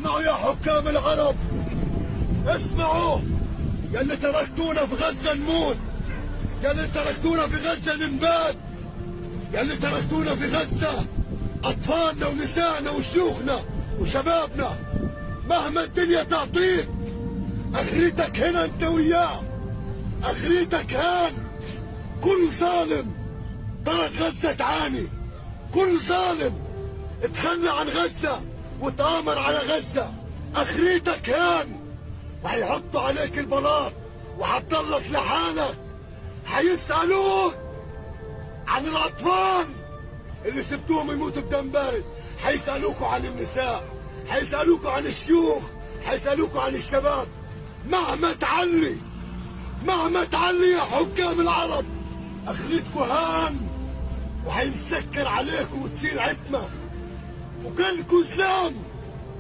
اسمعوا يا حكام العرب، اسمعوا يا اللي تركتونا في غزة نموت، يا اللي تركتونا في غزة ننبات، يا اللي تركتونا في غزة أطفالنا ونسائنا وشيوخنا وشبابنا. مهما الدنيا تعطيك اخرتك هنا انت وياه، اخرتك هان. كل ظالم ترك غزة تعاني، كل ظالم اتخلى عن غزة وتآمر على غزة اخرتك هان. وهيحطوا عليك البلاط وهتضلك لحالك. هيسألوك عن الأطفال اللي سبتوهم يموتوا بدم بارد، هيسألوكوا عن النساء، هيسألوكوا عن الشيوخ، هيسألوكوا عن الشباب. مهما تعلي يا حكام العرب اخرتكوا هان، وهينسكر عليكوا وتصير عتمة وكلكوا زلام.